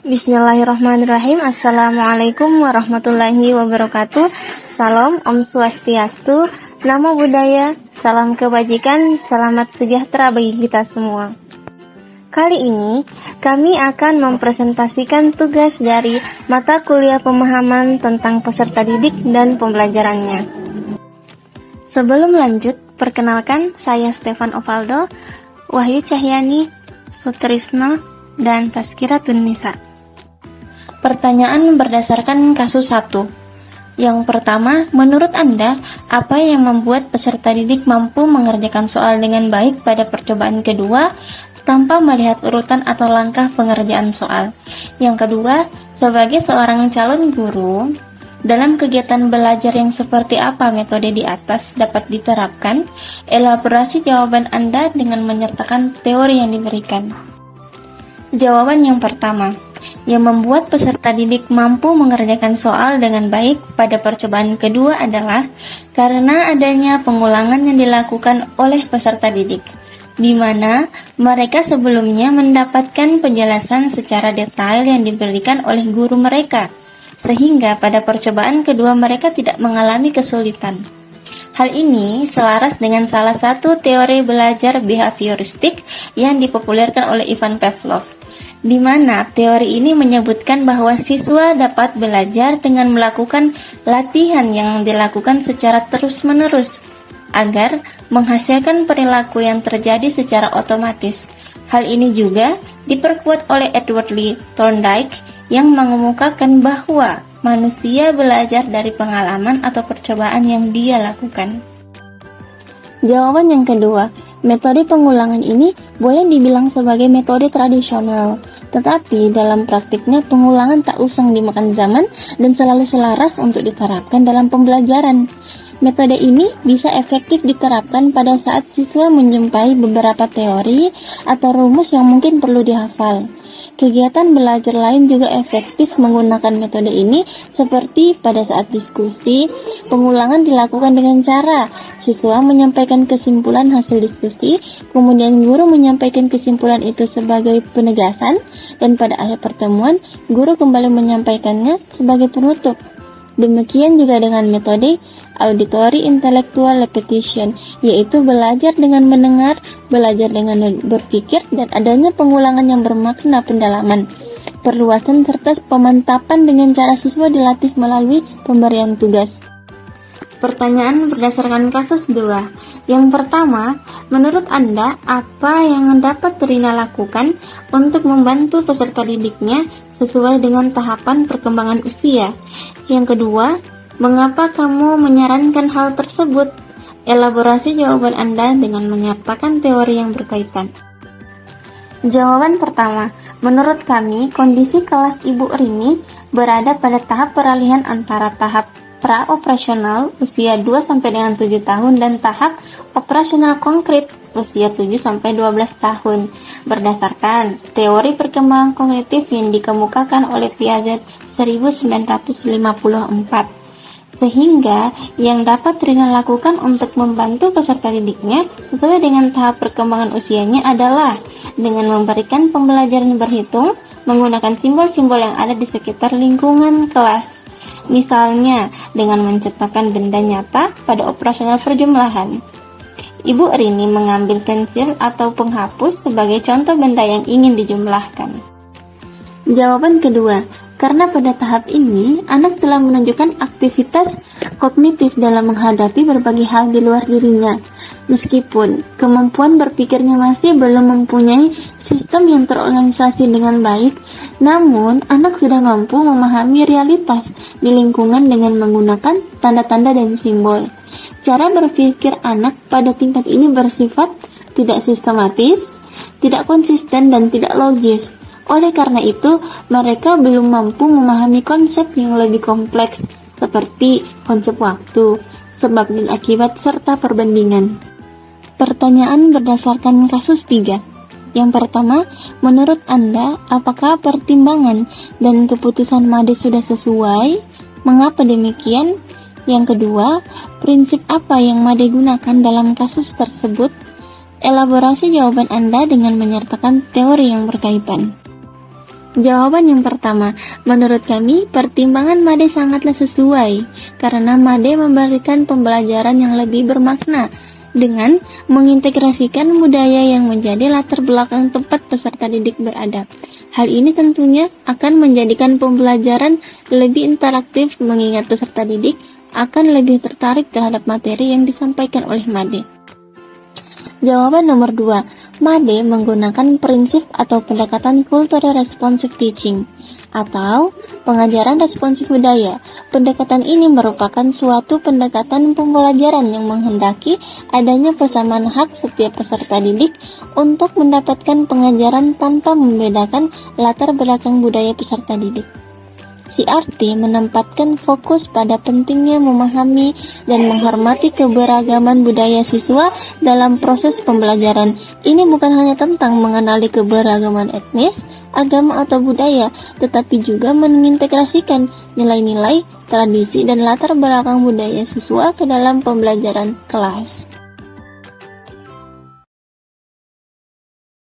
Bismillahirrahmanirrahim. Assalamualaikum warahmatullahi wabarakatuh. Salam, Om Swastiastu, Namo Buddhaya, salam kebajikan, selamat sejahtera bagi kita semua. Kali ini, kami akan mempresentasikan tugas dari mata kuliah pemahaman tentang peserta didik dan pembelajarannya. Sebelum lanjut, perkenalkan saya Stefan Ovaldo, Wahyu Cahyani, Sutrisno, dan Tazkiratun Nisa. Pertanyaan berdasarkan kasus 1. Yang pertama, menurut Anda, apa yang membuat peserta didik mampu mengerjakan soal dengan baik pada percobaan kedua tanpa melihat urutan atau langkah pengerjaan soal? Yang kedua, sebagai seorang calon guru, dalam kegiatan belajar yang seperti apa metode di atas dapat diterapkan? Elaborasi jawaban Anda dengan menyertakan teori yang diberikan. Jawaban yang pertama, yang membuat peserta didik mampu mengerjakan soal dengan baik pada percobaan kedua adalah karena adanya pengulangan yang dilakukan oleh peserta didik, di mana mereka sebelumnya mendapatkan penjelasan secara detail yang diberikan oleh guru mereka, sehingga pada percobaan kedua mereka tidak mengalami kesulitan. Hal ini selaras dengan salah satu teori belajar behavioristik yang dipopulerkan oleh Ivan Pavlov, di mana teori ini menyebutkan bahwa siswa dapat belajar dengan melakukan latihan yang dilakukan secara terus-menerus agar menghasilkan perilaku yang terjadi secara otomatis. Hal ini juga diperkuat oleh Edward Lee Thorndike yang mengemukakan bahwa manusia belajar dari pengalaman atau percobaan yang dia lakukan. Jawaban yang kedua, metode pengulangan ini boleh dibilang sebagai metode tradisional, tetapi dalam praktiknya pengulangan tak usang dimakan zaman dan selalu selaras untuk diterapkan dalam pembelajaran. Metode ini bisa efektif diterapkan pada saat siswa menjumpai beberapa teori atau rumus yang mungkin perlu dihafal. Kegiatan belajar lain juga efektif menggunakan metode ini, seperti pada saat diskusi. Pengulangan dilakukan dengan cara siswa menyampaikan kesimpulan hasil diskusi, kemudian guru menyampaikan kesimpulan itu sebagai penegasan, dan pada akhir pertemuan, guru kembali menyampaikannya sebagai penutup. Demikian juga dengan metode auditory intellectual repetition, yaitu belajar dengan mendengar, belajar dengan berpikir, dan adanya pengulangan yang bermakna pendalaman, perluasan serta pemantapan dengan cara siswa dilatih melalui pemberian tugas. Pertanyaan berdasarkan kasus 2. Yang pertama, menurut Anda, apa yang dapat Rina lakukan untuk membantu peserta didiknya sesuai dengan tahapan perkembangan usia? Yang kedua, mengapa kamu menyarankan hal tersebut? Elaborasi jawaban Anda dengan menyertakan teori yang berkaitan. Jawaban pertama, menurut kami, kondisi kelas Ibu Rini berada pada tahap peralihan antara tahap pra-operasional usia 2-7 tahun dan tahap operasional konkret usia 7-12 tahun berdasarkan teori perkembangan kognitif yang dikemukakan oleh Piaget 1954. Sehingga yang dapat Rina lakukan untuk membantu peserta didiknya sesuai dengan tahap perkembangan usianya adalah dengan memberikan pembelajaran berhitung menggunakan simbol-simbol yang ada di sekitar lingkungan kelas. Misalnya, dengan menciptakan benda nyata pada operasional perjumlahan. Ibu Rini mengambil pensil atau penghapus sebagai contoh benda yang ingin dijumlahkan. Jawaban kedua, karena pada tahap ini, anak telah menunjukkan aktivitas kognitif dalam menghadapi berbagai hal di luar dirinya. Meskipun kemampuan berpikirnya masih belum mempunyai sistem yang terorganisasi dengan baik, namun anak sudah mampu memahami realitas di lingkungan dengan menggunakan tanda-tanda dan simbol. Cara berpikir anak pada tingkat ini bersifat tidak sistematis, tidak konsisten, dan tidak logis. Oleh karena itu, mereka belum mampu memahami konsep yang lebih kompleks, seperti konsep waktu, sebab dan akibat, serta perbandingan. Pertanyaan berdasarkan kasus 3. Yang pertama, menurut Anda, apakah pertimbangan dan keputusan Made sudah sesuai? Mengapa demikian? Yang kedua, prinsip apa yang Made gunakan dalam kasus tersebut? Elaborasi jawaban Anda dengan menyertakan teori yang berkaitan. Jawaban yang pertama, menurut kami pertimbangan MADE sangatlah sesuai karena MADE memberikan pembelajaran yang lebih bermakna dengan mengintegrasikan budaya yang menjadi latar belakang tempat peserta didik berada. Hal ini tentunya akan menjadikan pembelajaran lebih interaktif mengingat peserta didik akan lebih tertarik terhadap materi yang disampaikan oleh MADE. Jawaban nomor 2, MADE menggunakan prinsip atau pendekatan Cultural Responsive Teaching atau pengajaran responsif budaya. Pendekatan ini merupakan suatu pendekatan pembelajaran yang menghendaki adanya persamaan hak setiap peserta didik untuk mendapatkan pengajaran tanpa membedakan latar belakang budaya peserta didik. CRT menempatkan fokus pada pentingnya memahami dan menghormati keberagaman budaya siswa dalam proses pembelajaran. Ini bukan hanya tentang mengenali keberagaman etnis, agama atau budaya, tetapi juga mengintegrasikan nilai-nilai, tradisi, dan latar belakang budaya siswa ke dalam pembelajaran kelas.